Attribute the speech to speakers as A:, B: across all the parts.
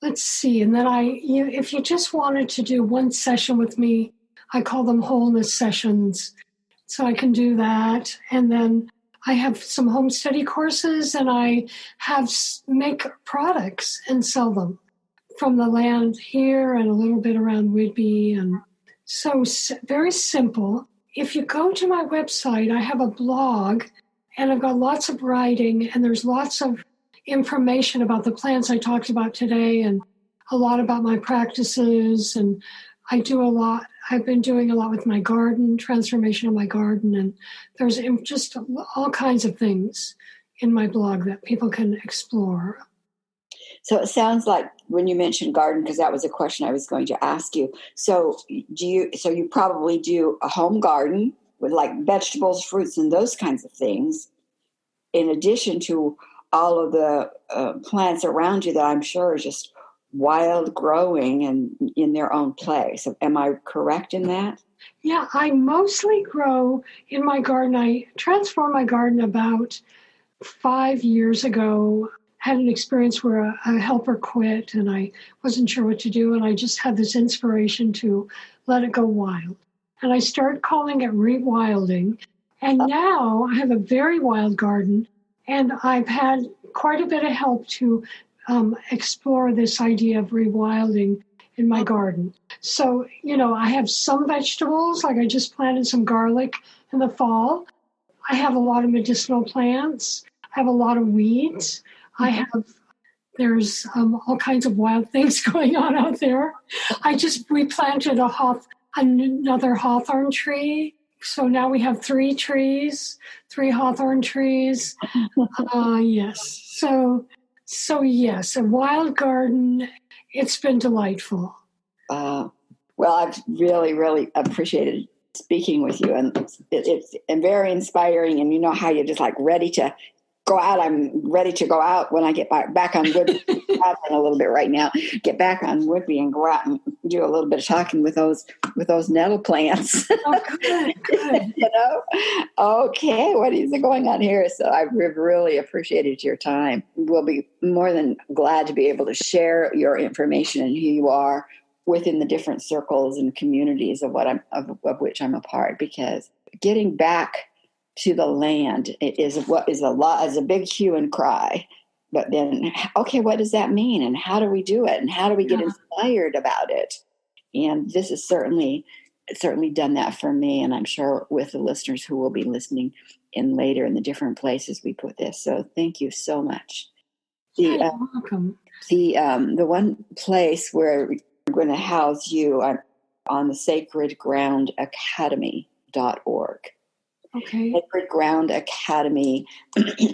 A: let's see. And then if you just wanted to do one session with me, I call them wholeness sessions. So I can do that. And then I have some home study courses, and I make products and sell them from the land here and a little bit around Whidbey. And so very simple. If you go to my website, I have a blog, and I've got lots of writing, and there's lots of information about the plants I talked about today, and a lot about my practices. And I've been doing a lot with my garden, transformation of my garden, and there's just all kinds of things in my blog that people can explore.
B: So it sounds like when you mentioned garden, because that was a question I was going to ask you. So you probably do a home garden with like vegetables, fruits, and those kinds of things, in addition to all of the plants around you that I'm sure are just wild growing and in their own place. Am I correct in that?
A: Yeah, I mostly grow in my garden. I transformed my garden about 5 years ago. Had an experience where a helper quit, and I wasn't sure what to do, and I just had this inspiration to let it go wild. And I started calling it rewilding. And now I have a very wild garden, and I've had quite a bit of help to explore this idea of rewilding in my garden. So, I have some vegetables, like I just planted some garlic in the fall. I have a lot of medicinal plants. I have a lot of weeds. There's all kinds of wild things going on out there. I just replanted another hawthorn tree. So now we have 3 hawthorn trees. Yes. So yes, a wild garden. It's been delightful.
B: Well, I've really, really appreciated speaking with you, and it's very inspiring. And you know how you're just like ready to go out. I'm ready to go out when I get back on Whidbey. A little bit right now. Get back on Whidbey and go out and do a little bit of talking with those nettle plants.
A: Oh, good.
B: Okay, what is going on here? So I've really appreciated your time. We'll be more than glad to be able to share your information and who you are within the different circles and communities of which I'm a part. Because getting back to the land is a big hue and cry. But then, okay, what does that mean? And how do we do it? And how do we get inspired about it? And this has certainly done that for me. And I'm sure with the listeners who will be listening in later in the different places we put this. So thank you so much.
A: You're welcome.
B: The one place where we're going to house you on the sacredgroundacademy.org.
A: Okay.
B: Sacred Ground Academy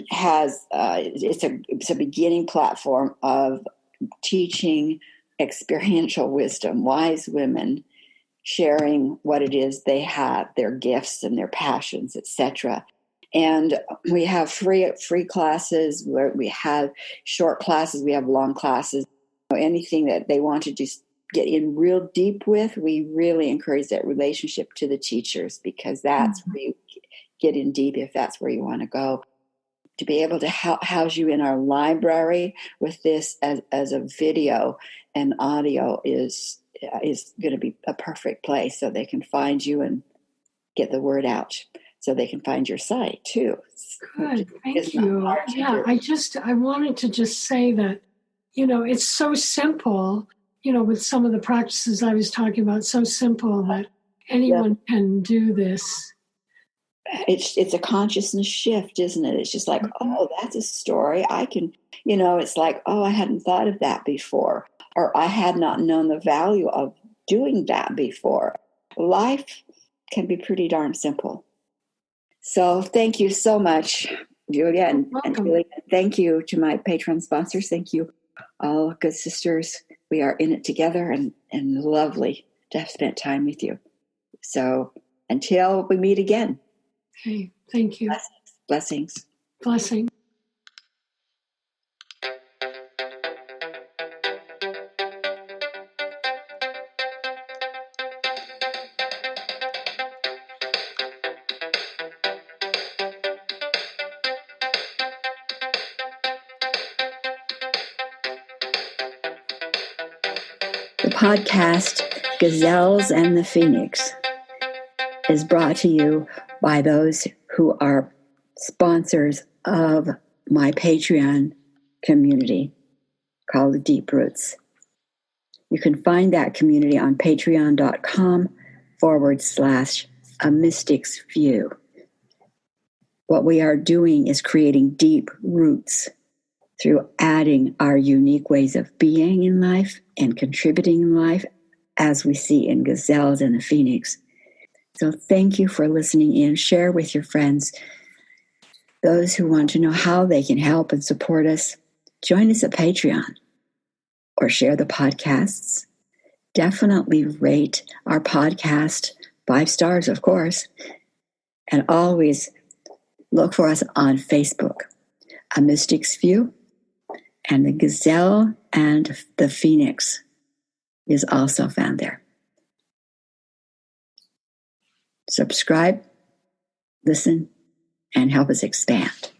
B: has it's a beginning platform of teaching experiential wisdom, wise women sharing what it is they have, their gifts and their passions, etc. And we have free classes where we have short classes, we have long classes. Anything that they want to just get in real deep with, we really encourage that relationship to the teachers, because that's where you get in deep if that's where you want to go. To be able to house you in our library with this as a video and audio is going to be a perfect place, so they can find you and get the word out, so they can find your site too.
A: Good, thank you. Yeah, I wanted to just say that, it's so simple, with some of the practices I was talking about, so simple that anyone can do this.
B: It's a consciousness shift, isn't it? It's just like, oh, that's a story. I can, it's like, oh, I hadn't thought of that before, or I had not known the value of doing that before. Life can be pretty darn simple. So thank you so much, Julia. And Julia, thank you to my patron sponsors. Thank you, all good sisters. We are in it together, and lovely to have spent time with you. So until we meet again.
A: Okay, thank you.
B: Blessings.
A: Blessings.
B: The podcast, Gazelles and the Phoenix, is brought to you by those who are sponsors of my Patreon community called Deep Roots. You can find that community on patreon.com/A Mystic's View. What we are doing is creating deep roots through adding our unique ways of being in life and contributing in life, as we see in Gazelles and the Phoenix. So thank you for listening in. Share with your friends. Those who want to know how they can help and support us, join us at Patreon or share the podcasts. Definitely rate our podcast 5 stars, of course, and always look for us on Facebook, A Mystic's View, and the Gazelle and the Phoenix is also found there. Subscribe, listen, and help us expand.